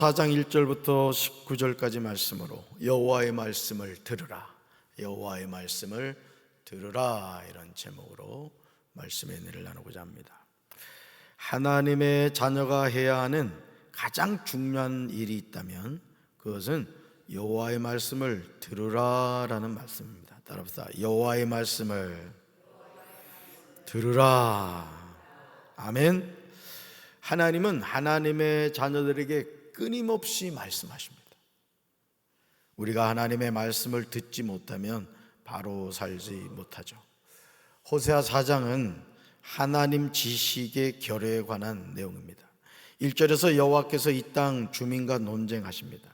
4장 1절부터 19절까지 말씀으로 여호와의 말씀을 들으라, 여호와의 말씀을 들으라, 이런 제목으로 말씀의 은혜를 나누고자 합니다. 하나님의 자녀가 해야 하는 가장 중요한 일이 있다면 그것은 여호와의 말씀을 들으라라는 말씀입니다. 따라합시다. 여호와의 말씀을 들으라. 아멘. 하나님은 하나님의 자녀들에게 끊임없이 말씀하십니다. 우리가 하나님의 말씀을 듣지 못하면 바로 살지 못하죠. 호세아 4장은 하나님 지식의 결여에 관한 내용입니다. 1절에서 여호와께서 이 땅 주민과 논쟁하십니다.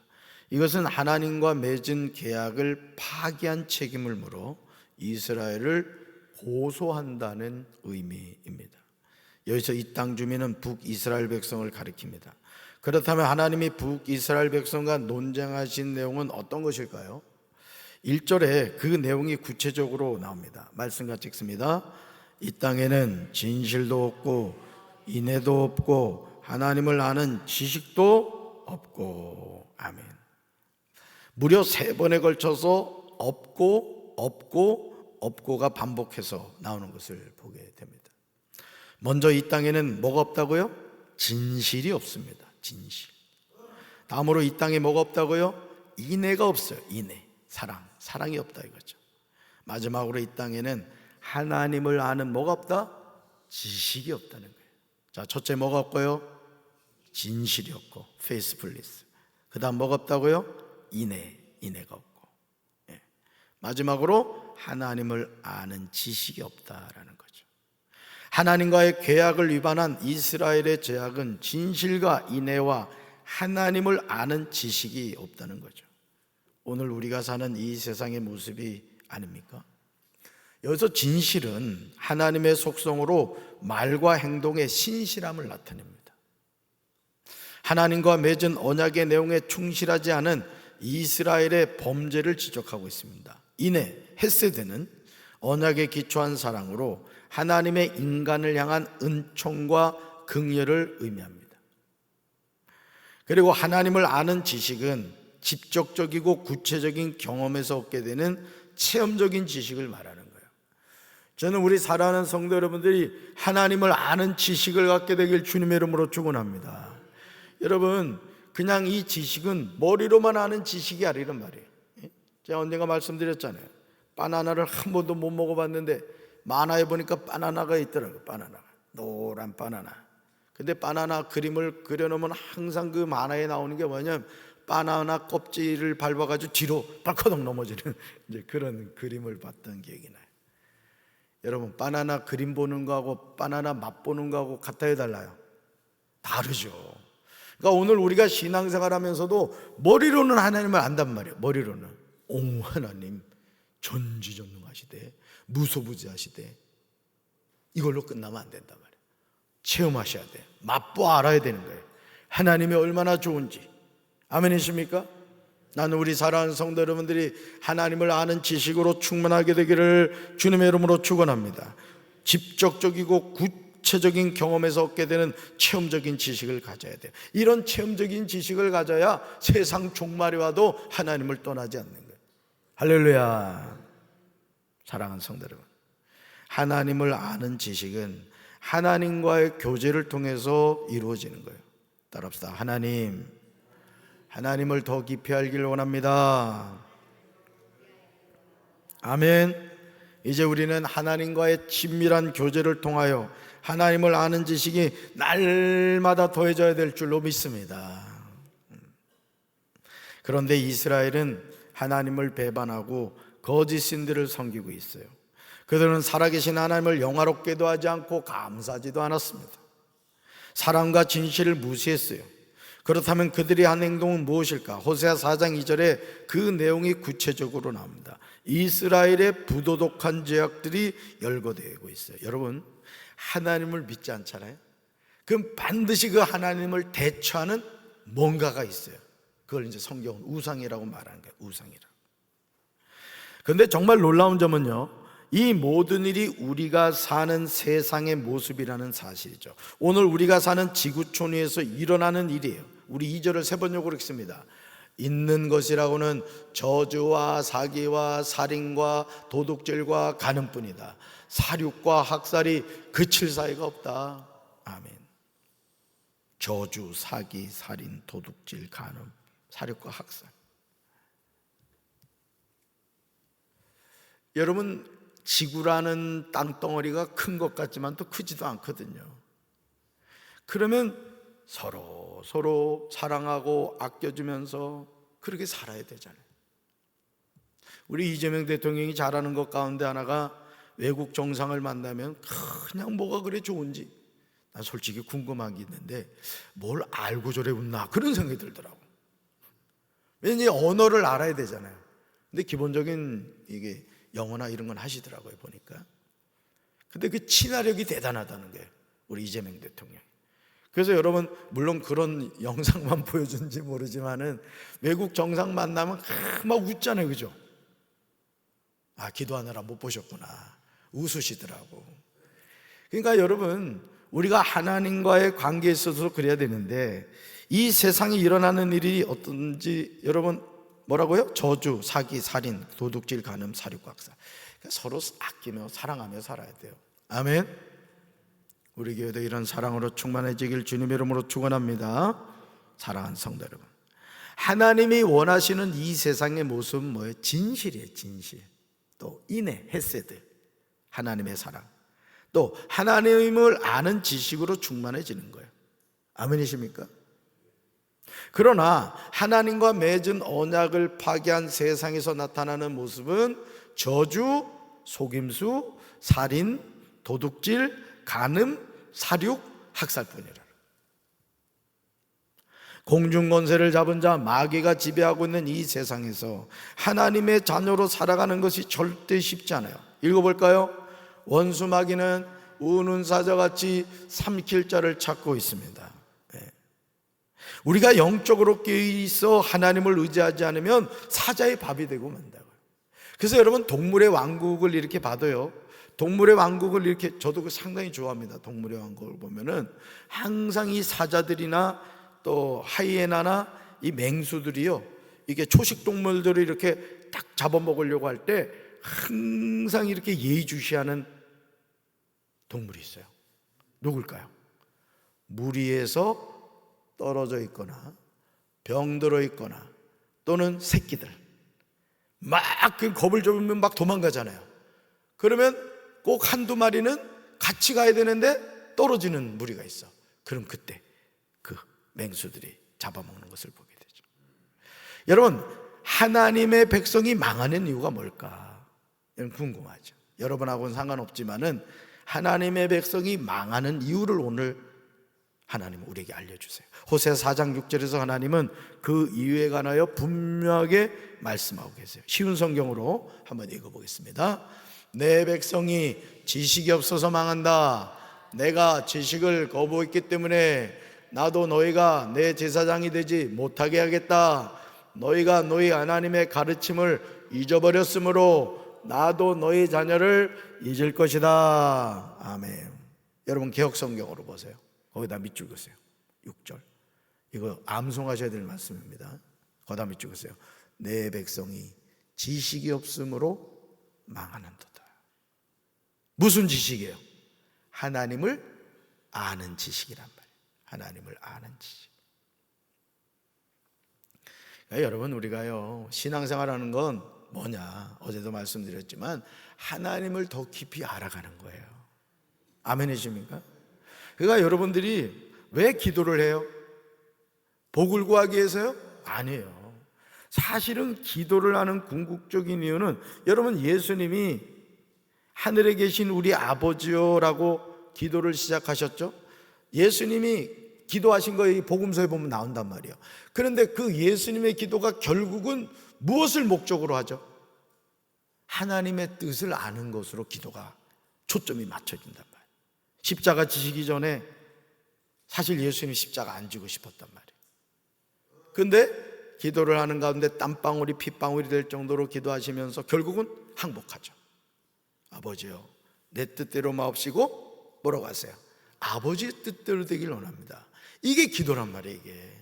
이것은 하나님과 맺은 계약을 파기한 책임을 물어 이스라엘을 고소한다는 의미입니다. 여기서 이 땅 주민은 북이스라엘 백성을 가리킵니다. 그렇다면 하나님이 북이스라엘 백성과 논쟁하신 내용은 어떤 것일까요? 1절에 그 내용이 구체적으로 나옵니다. 말씀 같이 읽습니다. 이 땅에는 진실도 없고 인애도 없고 하나님을 아는 지식도 없고. 아멘. 무려 3번에 걸쳐서 없고가 반복해서 나오는 것을 보게 됩니다. 먼저 이 땅에는 뭐가 없다고요? 진실이 없습니다. 진실. 다음으로 이 땅에 뭐가 없다고요? 인애가 없어요. 인애, 사랑이 없다 이거죠. 마지막으로 이 땅에는 하나님을 아는 뭐가 없다? 지식이 없다는 거예요. 자, 첫째 뭐가 없고요? 진실이 없고, faithfulness. 그 다음 뭐가 없다고요? 인애가 없고. 예. 마지막으로 하나님을 아는 지식이 없다라는 거죠. 하나님과의 계약을 위반한 이스라엘의 죄악은 진실과 인애와 하나님을 아는 지식이 없다는 거죠. 오늘 우리가 사는 이 세상의 모습이 아닙니까? 여기서 진실은 하나님의 속성으로 말과 행동의 신실함을 나타냅니다. 하나님과 맺은 언약의 내용에 충실하지 않은 이스라엘의 범죄를 지적하고 있습니다. 인애, 헤세드는 언약에 기초한 사랑으로 하나님의 인간을 향한 은총과 긍휼을 의미합니다. 그리고 하나님을 아는 지식은 직접적이고 구체적인 경험에서 얻게 되는 체험적인 지식을 말하는 거예요. 저는 우리 사랑하는 성도 여러분들이 하나님을 아는 지식을 갖게 되길 주님의 이름으로 축원합니다. 여러분, 그냥 이 지식은 머리로만 아는 지식이 아니란 말이에요. 제가 언젠가 말씀드렸잖아요. 바나나를 한 번도 못 먹어봤는데 만화에 보니까 바나나가 있더라고요. 바나나가, 노란 바나나. 근데 바나나 그림을 그려놓으면 항상 그 만화에 나오는 게 뭐냐면 바나나 껍질을 밟아가지고 뒤로 발커덕 넘어지는 이제 그런 그림을 봤던 기억이 나요. 여러분, 바나나 그림 보는 거하고 바나나 맛 보는 거하고 같아요, 달라요? 다르죠. 그러니까 오늘 우리가 신앙생활 하면서도 머리로는 하나님을 안단 말이에요. 머리로는 하나님 전지전능하시되 무소부지하시되, 이걸로 끝나면 안 된단 말이에요. 체험하셔야 돼요. 맛보 알아야 되는 거예요. 하나님이 얼마나 좋은지. 아멘이십니까? 나는 우리 사랑하는 성도 여러분들이 하나님을 아는 지식으로 충만하게 되기를 주님의 이름으로 축원합니다. 직접적이고 구체적인 경험에서 얻게 되는 체험적인 지식을 가져야 돼요. 이런 체험적인 지식을 가져야 세상 종말이 와도 하나님을 떠나지 않는 거예요. 할렐루야. 사랑하는 성도 여러분, 하나님을 아는 지식은 하나님과의 교제를 통해서 이루어지는 거예요. 따라합시다. 하나님을 더 깊이 알기를 원합니다. 아멘. 이제 우리는 하나님과의 친밀한 교제를 통하여 하나님을 아는 지식이 날마다 더해져야 될 줄로 믿습니다. 그런데 이스라엘은 하나님을 배반하고 거짓 신들을 섬기고 있어요. 그들은 살아계신 하나님을 영화롭게도 하지 않고 감사하지도 않았습니다. 사랑과 진실을 무시했어요. 그렇다면 그들이 한 행동은 무엇일까? 호세아 4장 2절에 그 내용이 구체적으로 나옵니다. 이스라엘의 부도덕한 죄악들이 열거되고 있어요. 여러분, 하나님을 믿지 않잖아요? 그럼 반드시 그 하나님을 대처하는 뭔가가 있어요. 그걸 이제 성경은 우상이라고 말하는 거예요. 우상이라. 그런데 정말 놀라운 점은요, 이 모든 일이 우리가 사는 세상의 모습이라는 사실이죠. 오늘 우리가 사는 지구촌 위에서 일어나는 일이에요. 우리 2절을 세 번역으로 읽습니다. 있는 것이라고는 저주와 사기와 살인과 도둑질과 간음뿐이다. 사륙과 학살이 그칠 사이가 없다. 아멘. 저주, 사기, 살인, 도둑질, 간음, 사륙과 학살. 여러분, 지구라는 땅덩어리가 큰 것 같지만 또 크지도 않거든요. 그러면 서로 사랑하고 아껴주면서 그렇게 살아야 되잖아요. 우리 이재명 대통령이 잘하는 것 가운데 하나가 외국 정상을 만나면 그냥 뭐가 그래 좋은지 난 솔직히 궁금한 게 있는데 뭘 알고 저래 웃나 그런 생각이 들더라고. 왜냐면 언어를 알아야 되잖아요. 근데 기본적인 이게 영어나 이런 건 하시더라고요, 보니까. 근데 그 친화력이 대단하다는 거예요, 우리 이재명 대통령. 그래서 여러분, 물론 그런 영상만 보여준지 모르지만은 외국 정상 만나면 막 웃잖아요, 그죠? 아, 기도하느라 못 보셨구나. 웃으시더라고. 그러니까 여러분, 우리가 하나님과의 관계에 있어서 그래야 되는데, 이 세상에 일어나는 일이 어떤지 여러분 뭐라고요? 저주, 사기, 살인, 도둑질, 간음, 사륙과 학살. 그러니까 서로 아끼며 사랑하며 살아야 돼요. 아멘. 우리 교회도 이런 사랑으로 충만해지길 주님의 이름으로 축원합니다. 사랑하는 성도 여러분, 하나님이 원하시는 이 세상의 모습은 뭐예요? 진실이에요. 진실. 또 인애, 헤세드, 하나님의 사랑, 또 하나님을 아는 지식으로 충만해지는 거예요. 아멘이십니까? 그러나 하나님과 맺은 언약을 파괴한 세상에서 나타나는 모습은 저주, 속임수, 살인, 도둑질, 간음, 사륙, 학살뿐이라. 공중권세를 잡은 자 마귀가 지배하고 있는 이 세상에서 하나님의 자녀로 살아가는 것이 절대 쉽지 않아요. 읽어볼까요? 원수 마귀는 우는 사자같이 삼킬 자를 찾고 있습니다. 우리가 영적으로 깨어있어 하나님을 의지하지 않으면 사자의 밥이 되고 만다고요. 그래서 여러분, 동물의 왕국을 이렇게 봐도요, 동물의 왕국을 이렇게, 저도 상당히 좋아합니다. 동물의 왕국을 보면은 항상 이 사자들이나 또 하이에나나 이 맹수들이요, 이게 초식 동물들을 이렇게 딱 잡아먹으려고 할 때 항상 이렇게 예의주시하는 동물이 있어요. 누굴까요? 무리에서 떨어져 있거나 병들어 있거나 또는 새끼들, 막 그 겁을 잡으면 막 도망가잖아요. 그러면 꼭 한두 마리는 같이 가야 되는데 떨어지는 무리가 있어. 그럼 그때 그 맹수들이 잡아먹는 것을 보게 되죠. 여러분, 하나님의 백성이 망하는 이유가 뭘까? 여러분 궁금하죠? 여러분하고는 상관없지만은 하나님의 백성이 망하는 이유를 오늘 하나님은 우리에게 알려주세요. 호세아 4장 6절에서 하나님은 그 이유에 관하여 분명하게 말씀하고 계세요. 쉬운 성경으로 한번 읽어보겠습니다. 내 백성이 지식이 없어서 망한다. 내가 지식을 거부했기 때문에 나도 너희가 내 제사장이 되지 못하게 하겠다. 너희가 너희 하나님의 가르침을 잊어버렸으므로 나도 너희 자녀를 잊을 것이다. 아멘. 여러분, 개역성경으로 보세요. 거기다 밑줄 그으세요. 6절. 이거 암송하셔야 될 말씀입니다. 거기다 밑줄 그으세요. 내 백성이 지식이 없으므로 망하는도다. 무슨 지식이에요? 하나님을 아는 지식이란 말이에요. 하나님을 아는 지식. 그러니까 여러분, 우리가요, 신앙생활하는 건 뭐냐? 어제도 말씀드렸지만 하나님을 더 깊이 알아가는 거예요. 아멘이십니까? 그러니까 여러분들이 왜 기도를 해요? 복을 구하기 위해서요? 아니에요. 사실은 기도를 하는 궁극적인 이유는, 여러분, 예수님이 하늘에 계신 우리 아버지요라고 기도를 시작하셨죠? 예수님이 기도하신 거 이 복음서에 보면 나온단 말이에요. 그런데 그 예수님의 기도가 결국은 무엇을 목적으로 하죠? 하나님의 뜻을 아는 것으로 기도가 초점이 맞춰진단 말이에요. 십자가 지시기 전에 사실 예수님이 십자가 안 지고 싶었단 말이에요. 근데 기도를 하는 가운데 땀방울이 핏방울이 될 정도로 기도하시면서 결국은 항복하죠. 아버지요, 내 뜻대로 마옵시고 뭐라고 하세요? 아버지의 뜻대로 되길 원합니다. 이게 기도란 말이에요. 이게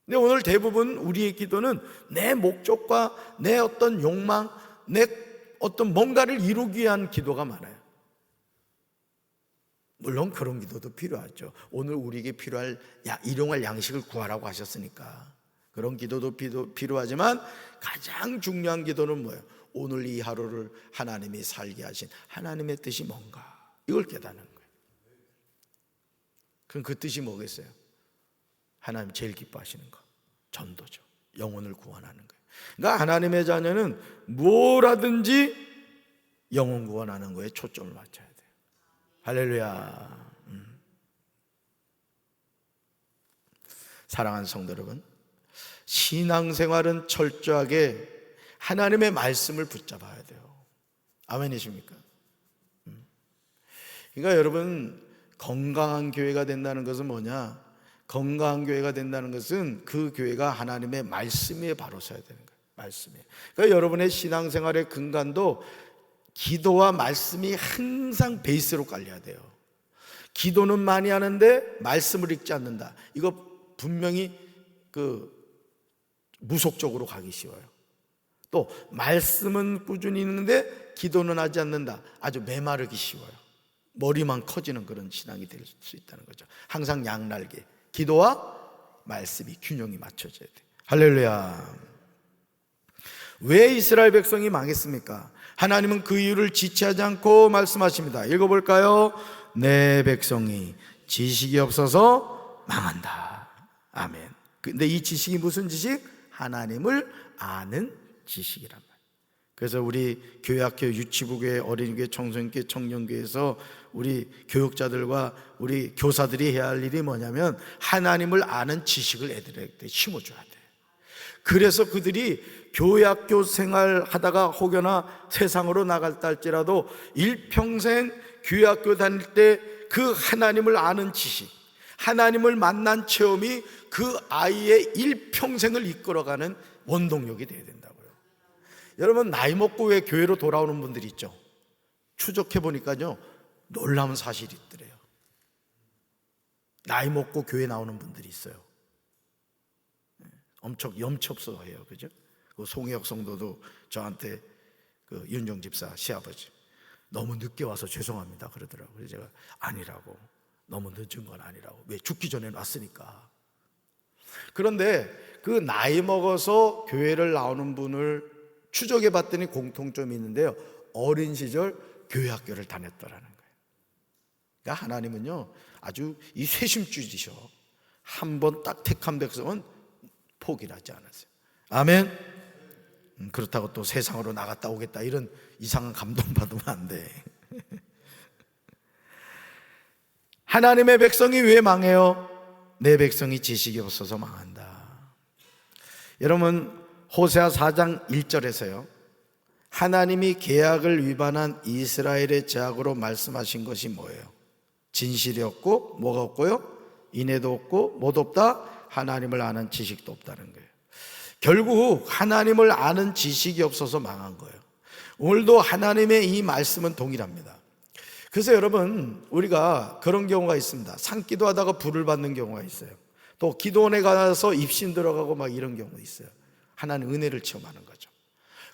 근데 오늘 대부분 우리의 기도는 내 목적과 내 어떤 욕망, 내 어떤 뭔가를 이루기 위한 기도가 많아요. 물론 그런 기도도 필요하죠. 오늘 우리에게 일용할 양식을 구하라고 하셨으니까 그런 기도도 필요하지만 가장 중요한 기도는 뭐예요? 오늘 이 하루를 하나님이 살게 하신 하나님의 뜻이 뭔가, 이걸 깨닫는 거예요. 그럼 그 뜻이 뭐겠어요? 하나님 제일 기뻐하시는 거, 전도죠. 영혼을 구원하는 거예요. 그러니까 하나님의 자녀는 뭐라든지 영혼 구원하는 거에 초점을 맞춰야 돼요. 할렐루야. 사랑하는 성도 여러분, 신앙생활은 철저하게 하나님의 말씀을 붙잡아야 돼요. 아멘이십니까? 그러니까 여러분, 건강한 교회가 된다는 것은 뭐냐? 건강한 교회가 된다는 것은 그 교회가 하나님의 말씀에 바로 서야 되는 거예요. 말씀에. 그러니까 여러분의 신앙생활의 근간도 기도와 말씀이 항상 베이스로 깔려야 돼요. 기도는 많이 하는데 말씀을 읽지 않는다, 이거 분명히 무속적으로 가기 쉬워요. 또 말씀은 꾸준히 읽는데 기도는 하지 않는다, 아주 메마르기 쉬워요. 머리만 커지는 그런 신앙이 될 수 있다는 거죠. 항상 양날개, 기도와 말씀이 균형이 맞춰져야 돼요. 할렐루야. 왜 이스라엘 백성이 망했습니까? 하나님은 그 이유를 지체하지 않고 말씀하십니다. 읽어볼까요? 내 백성이 지식이 없어서 망한다. 아멘. 근데 이 지식이 무슨 지식? 하나님을 아는 지식이란 말이에요. 그래서 우리 교회학교, 유치부교회, 어린이교회, 청소년교회, 청년교회에서 우리 교육자들과 우리 교사들이 해야 할 일이 뭐냐면 하나님을 아는 지식을 애들에게 심어줘야 돼요. 그래서 그들이 교회학교 생활하다가 혹여나 세상으로 나갔다 할지라도 일평생 교회학교 다닐 때 그 하나님을 아는 지식, 하나님을 만난 체험이 그 아이의 일평생을 이끌어가는 원동력이 되어야 된다고요. 여러분, 나이 먹고 왜 교회로 돌아오는 분들이 있죠? 추적해 보니까요, 놀라운 사실이 있더래요. 나이 먹고 교회 나오는 분들이 있어요. 엄청 염치 없어 해요. 그죠? 그 송혜혁 성도도 저한테 그 윤정 집사 시아버지 너무 늦게 와서 죄송합니다 그러더라고요. 그래서 제가 아니라고, 너무 늦은 건 아니라고. 왜? 죽기 전에 왔으니까. 그런데 그 나이 먹어서 교회를 나오는 분을 추적해 봤더니 공통점이 있는데요, 어린 시절 교회 학교를 다녔더라는 거예요. 그러니까 하나님은요 아주 이 쇄심주의셔. 한번 딱 택한 백성은 포기를 하지 않았어요. 아멘. 그렇다고 또 세상으로 나갔다 오겠다 이런 이상한 감동 받으면 안 돼. 하나님의 백성이 왜 망해요? 내 백성이 지식이 없어서 망한다. 여러분, 호세아 4장 1절에서요 하나님이 계약을 위반한 이스라엘의 죄악으로 말씀하신 것이 뭐예요? 진실이 없고 뭐가 없고요? 인애도 없고 뭐도 없다? 하나님을 아는 지식도 없다는 거예요. 결국 하나님을 아는 지식이 없어서 망한 거예요. 오늘도 하나님의 이 말씀은 동일합니다. 그래서 여러분, 우리가 그런 경우가 있습니다. 산기도 하다가 불을 받는 경우가 있어요. 또 기도원에 가서 입신 들어가고 막 이런 경우도 있어요. 하나님 은혜를 체험하는 거죠.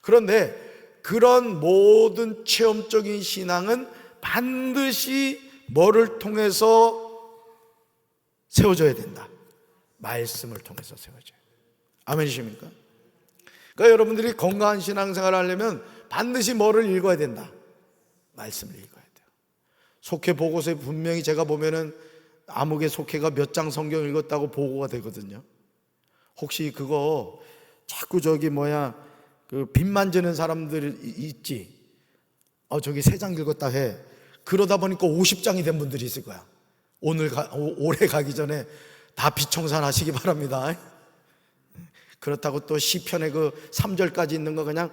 그런데 그런 모든 체험적인 신앙은 반드시 뭐를 통해서 세워져야 된다? 말씀을 통해서 세워져요. 아멘이십니까? 그러니까 여러분들이 건강한 신앙생활을 하려면 반드시 뭐를 읽어야 된다? 말씀을 읽어야 돼요. 속회 보고서에 분명히 제가 보면은 아무개 속회가 몇 장 성경 읽었다고 보고가 되거든요. 혹시 그거 자꾸 그 빗 만지는 사람들 있지? 저기 3장 읽었다 해. 그러다 보니까 50장이 된 분들이 있을 거야. 올해 가기 전에 다 비청산 하시기 바랍니다. 그렇다고 또 시편의 그 3절까지 있는 거 그냥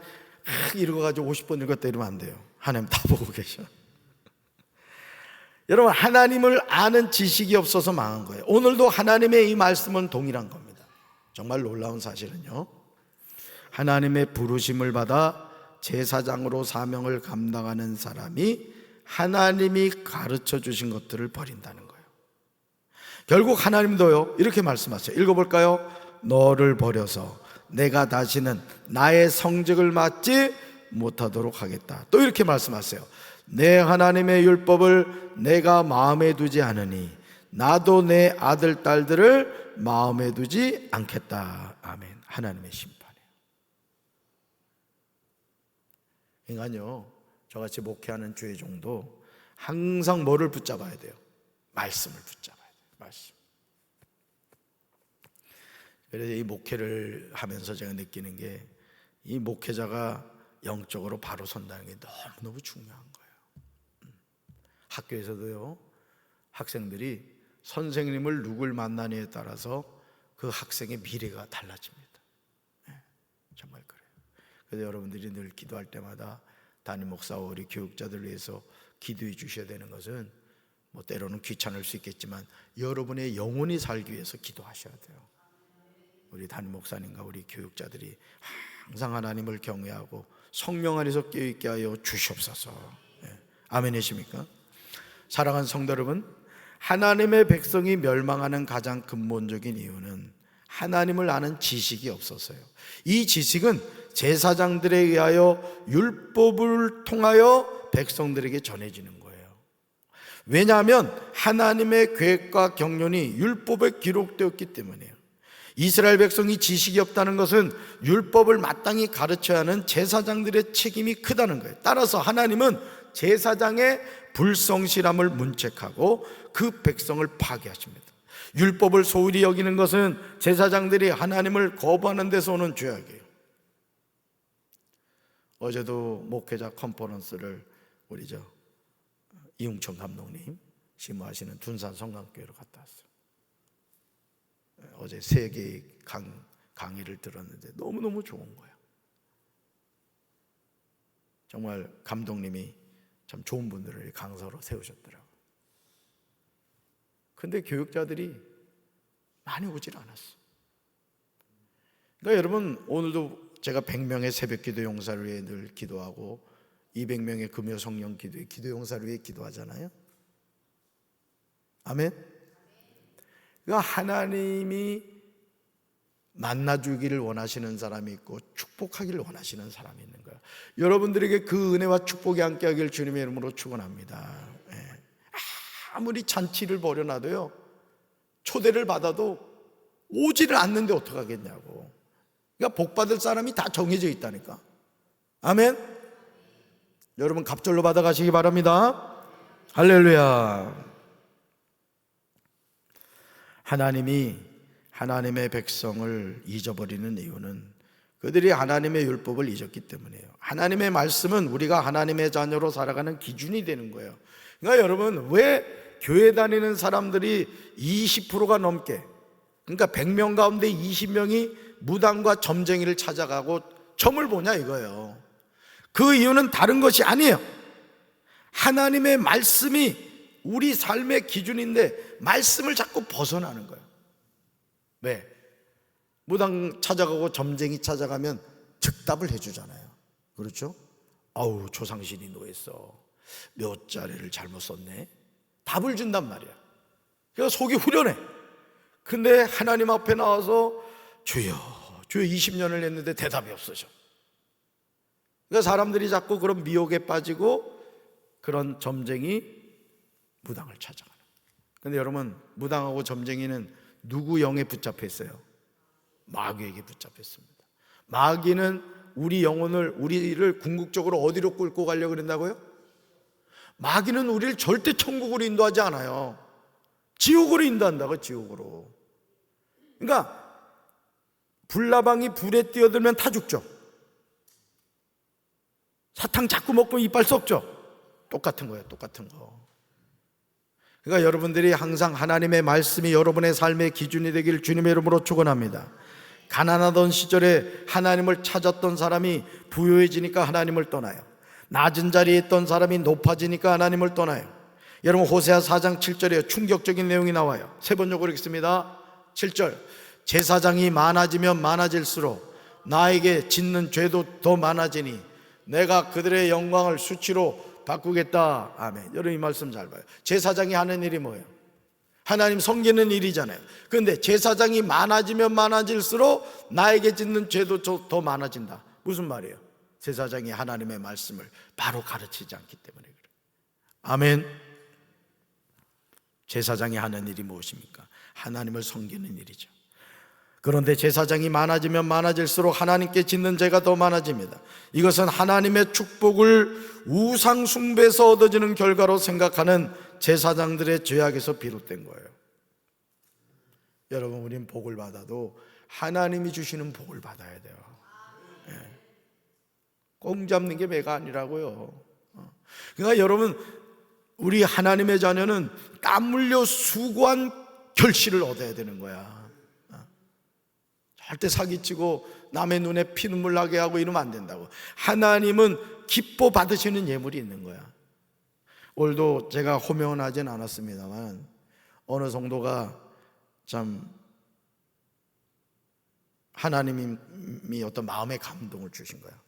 읽어가지고 50번 읽었다 이러면 안 돼요. 하나님 다 보고 계셔. 여러분, 하나님을 아는 지식이 없어서 망한 거예요. 오늘도 하나님의 이 말씀은 동일한 겁니다. 정말 놀라운 사실은요, 하나님의 부르심을 받아 제사장으로 사명을 감당하는 사람이 하나님이 가르쳐 주신 것들을 버린다는 거예요. 결국 하나님도요 이렇게 말씀하세요. 읽어볼까요? 너를 버려서 내가 다시는 나의 성적을 맡지 못하도록 하겠다. 또 이렇게 말씀하세요. 내 하나님의 율법을 내가 마음에 두지 않으니 나도 내 아들 딸들을 마음에 두지 않겠다. 아멘. 하나님의 심판이에요. 그러니까요, 저같이 목회하는 주의 종도 항상 뭐를 붙잡아야 돼요? 말씀을 붙잡아야 돼요. 말씀. 그래서 이 목회를 하면서 제가 느끼는 게, 이 목회자가 영적으로 바로 선다는 게 너무너무 중요한 거예요. 학교에서도요, 학생들이 선생님을 누굴 만나느냐에 따라서 그 학생의 미래가 달라집니다. 네, 정말 그래요. 그래서 여러분들이 늘 기도할 때마다 담임 목사와 우리 교육자들 위해서 기도해 주셔야 되는 것은, 뭐 때로는 귀찮을 수 있겠지만 여러분의 영혼이 살기 위해서 기도하셔야 돼요. 우리 담임 목사님과 우리 교육자들이 항상 하나님을 경외하고 성령 안에서 깨어있게 하여 주시옵소서. 네. 아멘이십니까? 사랑하는 성도 여러분, 하나님의 백성이 멸망하는 가장 근본적인 이유는 하나님을 아는 지식이 없어서요. 이 지식은 제사장들에 의하여 율법을 통하여 백성들에게 전해지는 거예요. 왜냐하면 하나님의 계획과 경륜이 율법에 기록되었기 때문이에요. 이스라엘 백성이 지식이 없다는 것은 율법을 마땅히 가르쳐야 하는 제사장들의 책임이 크다는 거예요. 따라서 하나님은 제사장의 불성실함을 문책하고 그 백성을 파괴하십니다. 율법을 소홀히 여기는 것은 제사장들이 하나님을 거부하는 데서 오는 죄악이에요. 어제도 목회자 컨퍼런스를 우리 이웅천 감독님 심호하시는 둔산 성강교회로 갔다 왔어요. 어제 3개의 강의를 들었는데 너무너무 좋은 거예요. 정말 감독님이 참 좋은 분들을 강사로 세우셨더라고요. 근데 교육자들이 많이 오질 않았어. 그러니까 여러분, 오늘도 제가 100명의 새벽기도 용사를 위해 늘 기도하고 200명의 금요 성령 기도회 기도 용사를 위해 기도하잖아요. 아멘. 그러니까 하나님이 만나주기를 원하시는 사람이 있고 축복하기를 원하시는 사람이 있는 거예요. 여러분들에게 그 은혜와 축복이 함께 하길 주님의 이름으로 축원합니다. 아무리 잔치를 벌여놔도요, 초대를 받아도 오지를 않는데 어떡하겠냐고. 그러니까 복 받을 사람이 다 정해져 있다니까. 아멘. 여러분 갑절로 받아가시기 바랍니다. 할렐루야. 하나님이 하나님의 백성을 잊어버리는 이유는 그들이 하나님의 율법을 잊었기 때문이에요. 하나님의 말씀은 우리가 하나님의 자녀로 살아가는 기준이 되는 거예요. 그러니까 여러분, 왜 교회 다니는 사람들이 20%가 넘게, 그러니까 100명 가운데 20명이 무당과 점쟁이를 찾아가고 점을 보냐 이거예요. 그 이유는 다른 것이 아니에요. 하나님의 말씀이 우리 삶의 기준인데 말씀을 자꾸 벗어나는 거예요. 왜? 무당 찾아가고 점쟁이 찾아가면 즉답을 해주잖아요. 그렇죠? 아우, 조상신이 노했어. 몇 자리를 잘못 썼네. 답을 준단 말이야. 그래서 속이 후련해. 근데 하나님 앞에 나와서 주여 20년을 했는데 대답이 없으셔. 그러니까 사람들이 자꾸 그런 미혹에 빠지고 그런 점쟁이 무당을 찾아가는. 근데 여러분, 무당하고 점쟁이는 누구 영에 붙잡혀 있어요? 마귀에게 붙잡혔습니다. 마귀는 우리 영혼을, 우리를 궁극적으로 어디로 끌고 가려고 그런다고요? 마귀는 우리를 절대 천국으로 인도하지 않아요. 지옥으로 인도한다고, 지옥으로. 그러니까 불나방이 불에 뛰어들면 타 죽죠. 사탕 자꾸 먹고 이빨 썩죠. 똑같은 거예요, 똑같은 거. 그러니까 여러분들이 항상 하나님의 말씀이 여러분의 삶의 기준이 되길 주님의 이름으로 축원합니다. 가난하던 시절에 하나님을 찾았던 사람이 부유해지니까 하나님을 떠나요. 낮은 자리에 있던 사람이 높아지니까 하나님을 떠나요. 여러분, 호세아 4장 7절에 충격적인 내용이 나와요. 세 번 읽겠습니다. 7절, 제사장이 많아지면 많아질수록 나에게 짓는 죄도 더 많아지니 내가 그들의 영광을 수치로 바꾸겠다. 아멘. 여러분, 이 말씀 잘 봐요. 제사장이 하는 일이 뭐예요? 하나님 섬기는 일이잖아요. 그런데 제사장이 많아지면 많아질수록 나에게 짓는 죄도 더 많아진다. 무슨 말이에요? 제사장이 하나님의 말씀을 바로 가르치지 않기 때문에 그래요. 아멘. 제사장이 하는 일이 무엇입니까? 하나님을 섬기는 일이죠. 그런데 제사장이 많아지면 많아질수록 하나님께 짓는 죄가 더 많아집니다. 이것은 하나님의 축복을 우상 숭배에서 얻어지는 결과로 생각하는 제사장들의 죄악에서 비롯된 거예요. 여러분, 우린 복을 받아도 하나님이 주시는 복을 받아야 돼요. 꽁 잡는 게 매가 아니라고요. 그러니까 여러분, 우리 하나님의 자녀는 땀 흘려 수고한 결실을 얻어야 되는 거야. 절대 사기치고 남의 눈에 피눈물 나게 하고 이러면 안 된다고. 하나님은 기뻐 받으시는 예물이 있는 거야. 오늘도 제가 호명은 하진 않았습니다만 어느 성도가 참 하나님이 어떤 마음의 감동을 주신 거야.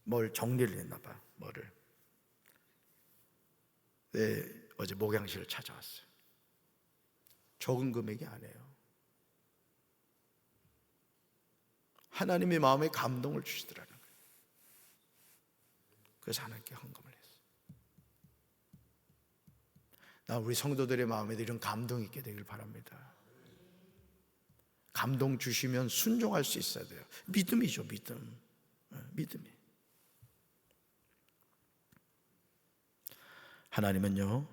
뭘 정리를 했나 봐. 뭐를. 네, 어제 목양실을 찾아왔어요. 적은 금액이 아니에요. 하나님의 마음에 감동을 주시더라는 거예요. 그래서 하나님께 헌금을 했어요. 나 우리 성도들의 마음에도 이런 감동이 있게 되길 바랍니다. 감동 주시면 순종할 수 있어야 돼요. 믿음이죠, 믿음. 믿음이. 하나님은요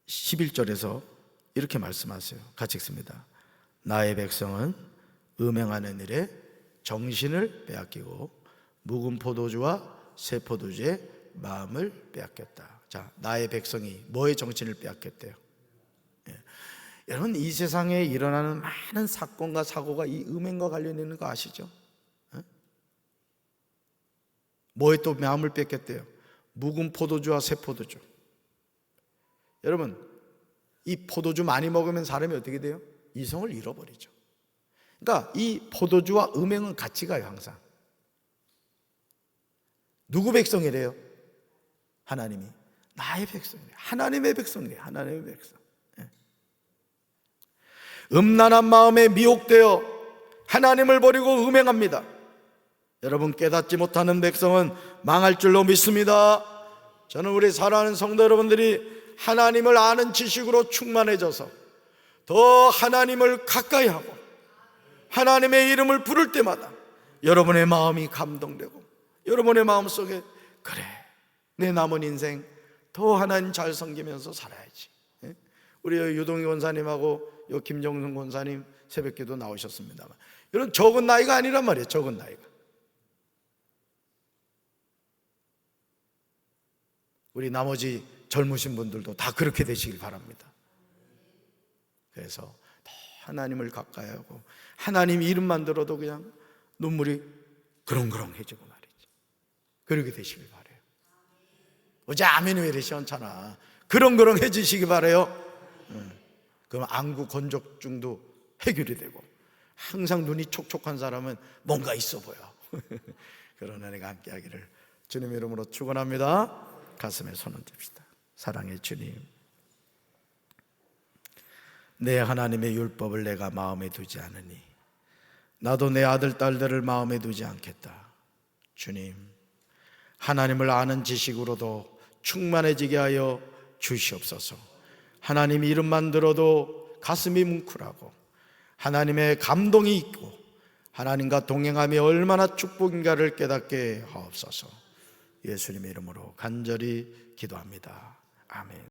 11절에서 이렇게 말씀하세요. 같이 읽습니다. 나의 백성은 음행하는 일에 정신을 빼앗기고 묵은 포도주와 새 포도주의 마음을 빼앗겼다. 자, 나의 백성이 뭐의 정신을 빼앗겼대요? 여러분, 이 세상에 일어나는 많은 사건과 사고가 이 음행과 관련 있는 거 아시죠? 뭐에 또 마음을 뺏겼대요? 묵은 포도주와 새 포도주. 여러분, 이 포도주 많이 먹으면 사람이 어떻게 돼요? 이성을 잃어버리죠. 그러니까 이 포도주와 음행은 같이 가요. 항상. 누구 백성이래요? 하나님이. 나의 백성이래요. 하나님의 백성이래요. 하나님의 백성. 음란한 마음에 미혹되어 하나님을 버리고 음행합니다. 여러분, 깨닫지 못하는 백성은 망할 줄로 믿습니다. 저는 우리 사랑하는 성도 여러분들이 하나님을 아는 지식으로 충만해져서 더 하나님을 가까이 하고 하나님의 이름을 부를 때마다 여러분의 마음이 감동되고 여러분의 마음속에 그래, 내 남은 인생 더 하나님 잘 섬기면서 살아야지. 우리 유동희 권사님하고 김정순 권사님 새벽기도 나오셨습니다만, 이런 적은 나이가 아니란 말이에요. 적은 나이가. 우리 나머지 젊으신 분들도 다 그렇게 되시길 바랍니다. 그래서 더 하나님을 가까이 하고 하나님 이름만 들어도 그냥 눈물이 그렁그렁해지고 말이지. 그렇게 되시길 바라요. 어제 아멘이 왜 이렇게 시원찮아. 그렁그렁해지시기 바라요. 그럼 안구 건조증도 해결이 되고, 항상 눈이 촉촉한 사람은 뭔가 있어 보여. 그런 은혜가 함께 하기를 주님 이름으로 축원합니다. 가슴에 손을 댑시다. 사랑의 주님, 내 하나님의 율법을 내가 마음에 두지 않으니 나도 내 아들 딸들을 마음에 두지 않겠다. 주님, 하나님을 아는 지식으로도 충만해지게 하여 주시옵소서. 하나님 이름만 들어도 가슴이 뭉클하고 하나님의 감동이 있고 하나님과 동행함이 얼마나 축복인가를 깨닫게 하옵소서. 예수님의 이름으로 간절히 기도합니다. 아멘.